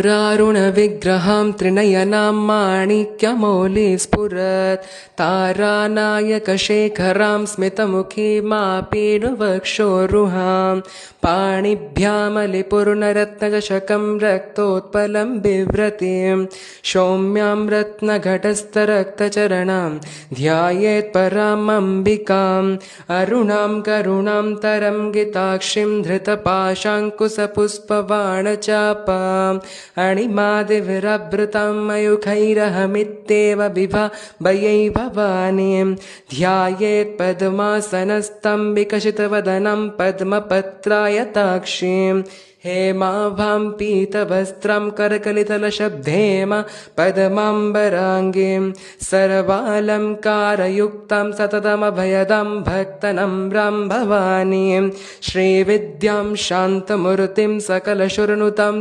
त्रिपुरारुणविग्रहां त्रिनयनां माणिक्यमौलि स्फुरत् तारानायकशेखरां स्मितमुखीमापीडवक्षोरुहां पाणिभ्यामलिपूर्णरत्नचषकं रक्तोत्पलं बिभ्रतीं सौम्यां रत्नघटस्थरक्तचरणां ध्यायेत्पराम् अम्बिकाम् अरुणां करुणां तरङ्गिताक्षीं धृतपाशाङ्कुशपुष्पबाणचापाम् अणिमादिभिरभृतां मयूखैरहमित्येव विभवयै भवानीं ध्यायेत् पद्मासनस्थं विकसितवदनं पद्मपत्रायताक्षीं हेमाभां पीतवस्त्रं करकलितलशब्देम पद्माम्बराङ्गीं सर्वालङ्कारयुक्तं सततमभयदं भक्तनम्रां भवानीं श्रीविद्यां शान्तमूर्तिं सकलशुरनुतं